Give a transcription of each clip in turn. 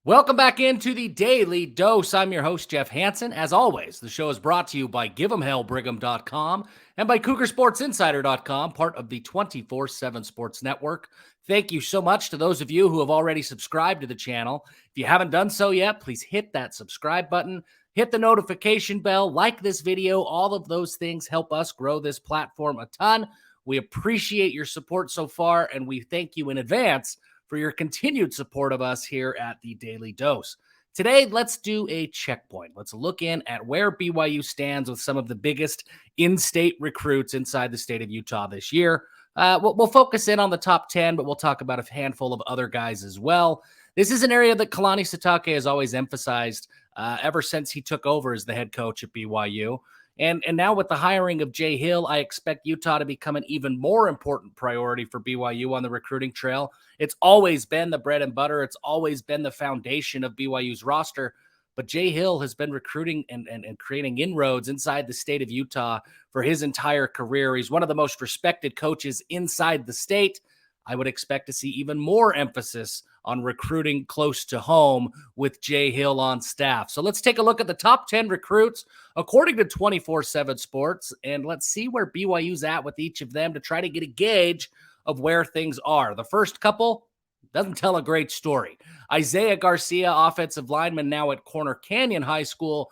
Welcome back into the Daily Dose. I'm your host, Jeff Hansen. As always, the show is brought to you by Give'emHellBrigham.com and by CougarSportsInsider.com, part of the 24/7 Sports Network. Thank you so much to those of you who have already subscribed to the channel. If you haven't done so yet, please hit that subscribe button, hit the notification bell, like this video. All of those things help us grow this platform a ton. We appreciate your support so far, and we thank you in advance for your continued support of us here at the Daily Dose. Today, let's do a checkpoint. Let's look in at where BYU stands with some of the biggest in-state recruits inside the state of Utah this year. We'll focus in on the top 10, but we'll talk about a handful of other guys as well. This is an area that Kalani Sitake has always emphasized ever since he took over as the head coach at BYU. And now with the hiring of Jay Hill, I expect Utah to become an even more important priority for BYU on the recruiting trail. It's always been the bread and butter. It's always been the foundation of BYU's roster. But Jay Hill has been recruiting and creating inroads inside the state of Utah for his entire career. He's one of the most respected coaches inside the state. I would expect to see even more emphasis on recruiting close to home with Jay Hill on staff. So let's take a look at the top 10 recruits according to 24/7 Sports, and let's see where BYU's at with each of them to try to get a gauge of where things are. The first couple doesn't tell a great story. Isaiah Garcia, offensive lineman now at Corner Canyon High School.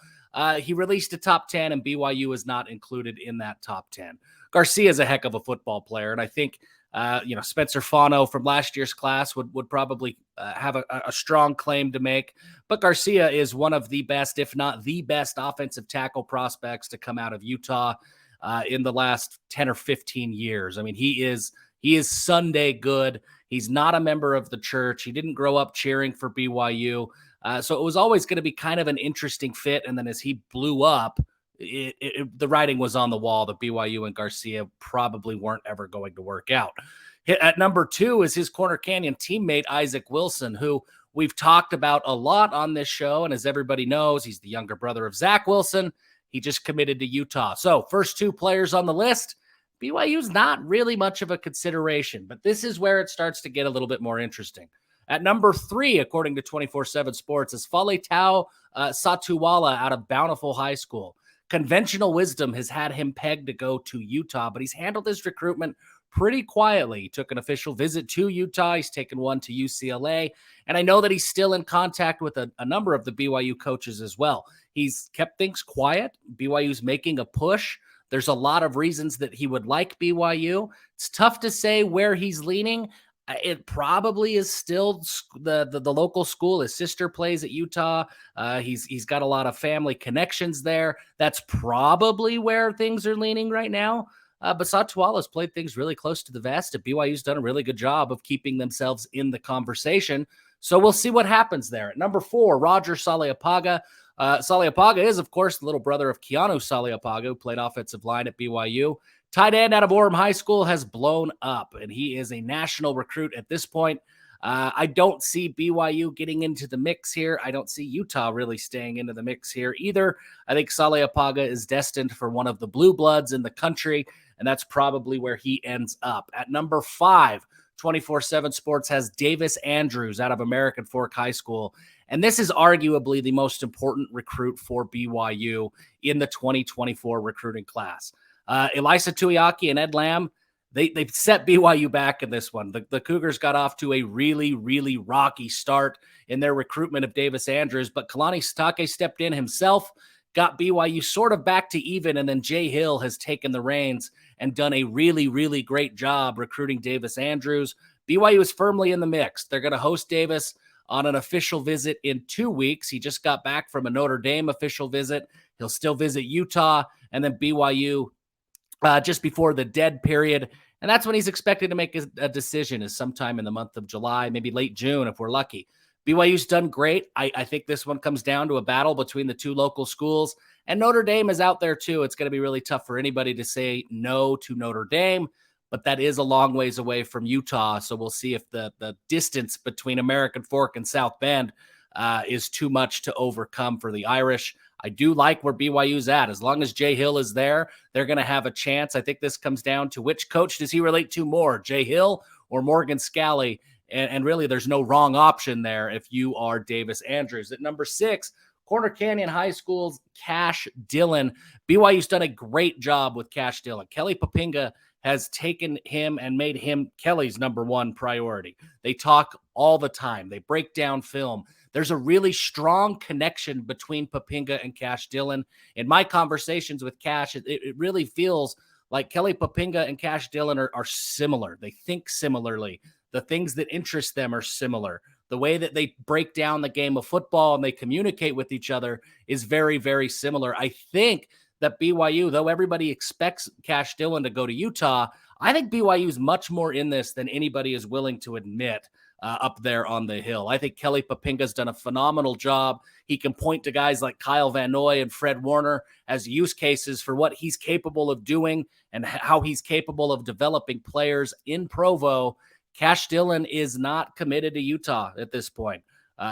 He released a top 10, and BYU is not included in that top 10. Garcia is a heck of a football player, and I think Spencer Fano from last year's class would probably have a strong claim to make. But Garcia is one of the best, if not the best, offensive tackle prospects to come out of Utah in the last 10 or 15 years. I mean, he is Sunday good. He's not a member of the church. He didn't grow up cheering for BYU. So it was always going to be kind of an interesting fit. And then as he blew up, the writing was on the wall that BYU and Garcia probably weren't ever going to work out. At number 2 is his Corner Canyon teammate, Isaac Wilson, who we've talked about a lot on this show. And as everybody knows, he's the younger brother of Zach Wilson. He just committed to Utah. So first 2 players on the list, BYU's not really much of a consideration, but this is where it starts to get a little bit more interesting. At number 3, according to 24/7 Sports, is Faletau Satuwala out of Bountiful High School. Conventional wisdom has had him pegged to go to Utah, but he's handled his recruitment pretty quietly. He took an official visit to Utah. He's taken one to UCLA. And I know that he's still in contact with a number of the BYU coaches as well. He's kept things quiet. BYU's making a push. There's a lot of reasons that he would like BYU. It's tough to say where he's leaning. It probably is still the local school. His sister plays at Utah. He's got a lot of family connections there. That's probably where things are leaning right now. But Satuala's played things really close to the vest. BYU's done a really good job of keeping themselves in the conversation. So we'll see what happens there. At number 4, Roger Salyapaga. Salyapaga is, of course, the little brother of Keanu Salyapaga, who played offensive line at BYU. Tight end out of Orem High School has blown up, and he is a national recruit at this point. I don't see BYU getting into the mix here. I don't see Utah really staying into the mix here either. I think Salyapaga is destined for one of the blue bloods in the country, and that's probably where he ends up. At number 5, 24/7 Sports has Davis Andrews out of American Fork High School. And this is arguably the most important recruit for BYU in the 2024 recruiting class. Elisa Tuiaki and Ed Lamb, they set BYU back in this one. The Cougars got off to a really, really rocky start in their recruitment of Davis Andrews, but Kalani Sitake stepped in himself, got BYU sort of back to even, and then Jay Hill has taken the reins and done a really, really great job recruiting Davis Andrews. BYU is firmly in the mix. They're going to host Davis on an official visit in 2 weeks. He just got back from a Notre Dame official visit. He'll still visit Utah and then BYU just before the dead period. And that's when he's expected to make a decision, is sometime in the month of July, maybe late June if we're lucky. BYU's done great. I think this one comes down to a battle between the 2 local schools. And Notre Dame is out there too. It's going to be really tough for anybody to say no to Notre Dame, but that is a long ways away from Utah. So we'll see if the distance between American Fork and South Bend is too much to overcome for the Irish. I do like where BYU's at. As long as Jay Hill is there, they're going to have a chance. I think this comes down to which coach does he relate to more, Jay Hill or Morgan Scalley? And really, there's no wrong option there if you are Davis Andrews. At number 6, Corner Canyon High School's Cash Dillon. BYU's done a great job with Cash Dillon. Kelly Papinga has taken him and made him Kelly's number 1 priority. They talk all the time. They break down film. There's a really strong connection between Papinga and Cash Dillon. In my conversations with Cash, it really feels like Kelly Papinga and Cash Dillon are similar. They think similarly. The things that interest them are similar. The way that they break down the game of football and they communicate with each other is very, very similar. I think that BYU, though everybody expects Cash Dillon to go to Utah, I think BYU is much more in this than anybody is willing to admit up there on the hill. I think Kelly Papinga's done a phenomenal job. He can point to guys like Kyle Van Noy and Fred Warner as use cases for what he's capable of doing and how he's capable of developing players in Provo. Cash Dillon is not committed to Utah at this point.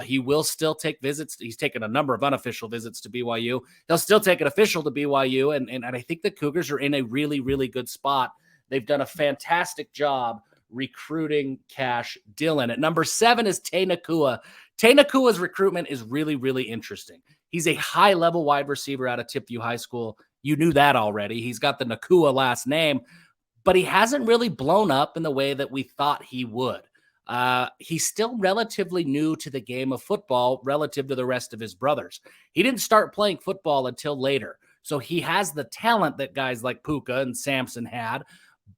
He will still take visits. He's taken a number of unofficial visits to BYU. He'll still take an official to BYU, and I think the Cougars are in a really, really good spot. They've done a fantastic job recruiting Cash Dillon. At number 7 is Tanakua. Tanakua's recruitment is really, really interesting. He's a high-level wide receiver out of Tippview High School. You knew that already. He's got the Nakua last name, but he hasn't really blown up in the way that we thought he would. He's still relatively new to the game of football relative to the rest of his brothers. He didn't start playing football until later. So he has the talent that guys like Puka and Samson had,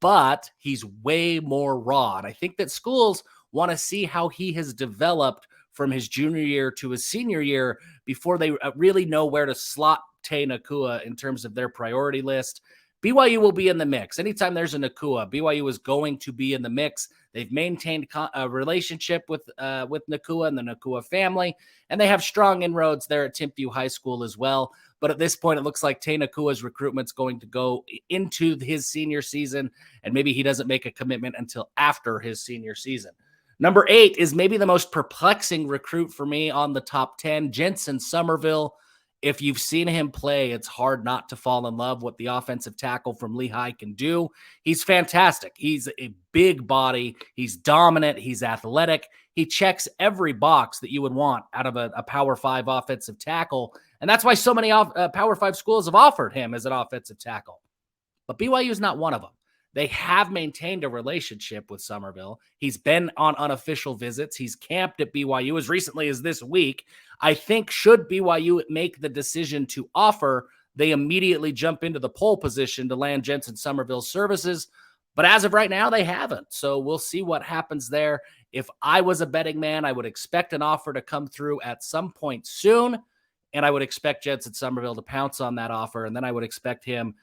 but he's way more raw. And I think that schools want to see how he has developed from his junior year to his senior year before they really know where to slot Tay Nakua in terms of their priority list. BYU will be in the mix. Anytime there's a Nakua, BYU is going to be in the mix. They've maintained a relationship with Nakua and the Nakua family, and they have strong inroads there at Tippview High School as well. But at this point, it looks like Tay Nakua's recruitment's going to go into his senior season, and maybe he doesn't make a commitment until after his senior season. Number 8 is maybe the most perplexing recruit for me on the top 10, Jensen Somerville. If you've seen him play, it's hard not to fall in love with the offensive tackle from Lehigh can do. He's fantastic. He's a big body. He's dominant. He's athletic. He checks every box that you would want out of a Power 5 offensive tackle. And that's why so many Power 5 schools have offered him as an offensive tackle. But BYU is not one of them. They have maintained a relationship with Somerville. He's been on unofficial visits. He's camped at BYU as recently as this week. I think should BYU make the decision to offer, they immediately jump into the pole position to land Jensen Somerville's services. But as of right now, they haven't. So we'll see what happens there. If I was a betting man, I would expect an offer to come through at some point soon. And I would expect Jensen Somerville to pounce on that offer. And then I would expect him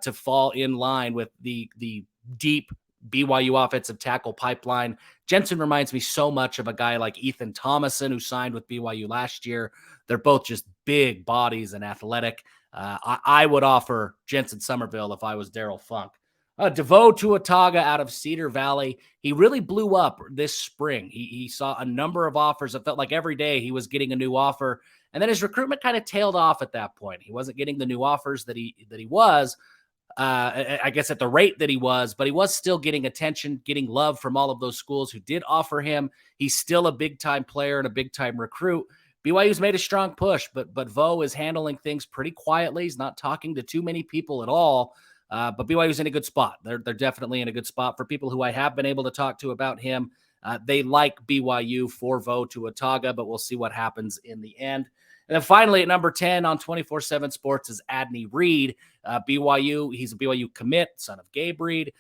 to fall in line with the deep BYU offensive tackle pipeline. Jensen reminds me so much of a guy like Ethan Thomason, who signed with BYU last year. They're both just big bodies and athletic. I would offer Jensen Somerville if I was Daryl Funk. DeVoe Tuataga out of Cedar Valley. He really blew up this spring. He saw a number of offers. It felt like every day he was getting a new offer. And then his recruitment kind of tailed off at that point. He wasn't getting the new offers that he was, I guess at the rate that he was, but he was still getting attention, getting love from all of those schools who did offer him. He's still a big-time player and a big-time recruit. BYU's made a strong push, but Vo is handling things pretty quietly. He's not talking to too many people at all. But BYU's in a good spot. They're definitely in a good spot. For people who I have been able to talk to about him, they like BYU for Vo Tuataga, but we'll see what happens in the end. And then finally at number 10 on 24/7 Sports is Adney Reed. BYU, he's a BYU commit, son of Gabe Reed.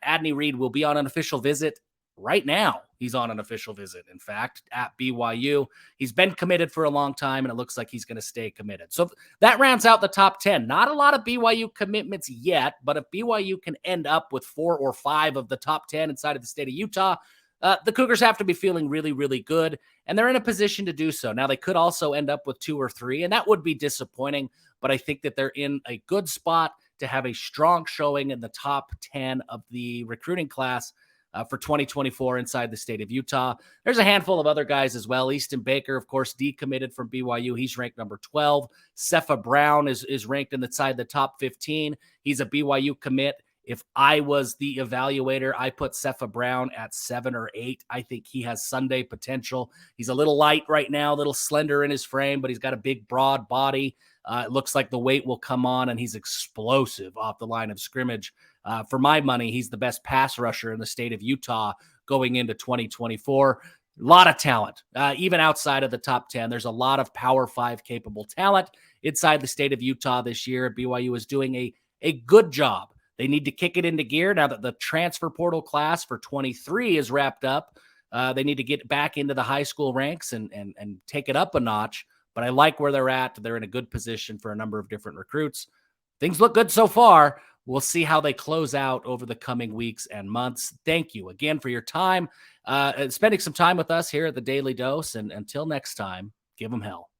Adney Reed will be on an official visit right now. He's on an official visit, in fact, at BYU. He's been committed for a long time, and it looks like he's going to stay committed. So that rounds out the top 10. Not a lot of BYU commitments yet, but if BYU can end up with 4 or 5 of the top 10 inside of the state of Utah, the Cougars have to be feeling really, really good, and they're in a position to do so. Now, they could also end up with 2 or 3, and that would be disappointing, but I think that they're in a good spot to have a strong showing in the top 10 of the recruiting class for 2024 inside the state of Utah. There's a handful of other guys as well. Easton Baker, of course, decommitted from BYU. He's ranked number 12. Cepha Brown is ranked inside the top 15. He's a BYU commit. If I was the evaluator, I put Cepha Brown at 7 or 8. I think he has Sunday potential. He's a little light right now, a little slender in his frame, but he's got a big, broad body. It looks like the weight will come on, and he's explosive off the line of scrimmage. For my money, he's the best pass rusher in the state of Utah going into 2024. A lot of talent, even outside of the top 10. There's a lot of Power 5 capable talent inside the state of Utah this year. BYU is doing a good job. They need to kick it into gear now that the transfer portal class for 23 is wrapped up. They need to get back into the high school ranks and take it up a notch. But I like where they're at. They're in a good position for a number of different recruits. Things look good so far. We'll see how they close out over the coming weeks and months. Thank you again for your time, spending some time with us here at the Daily Dose. And until next time, give them hell.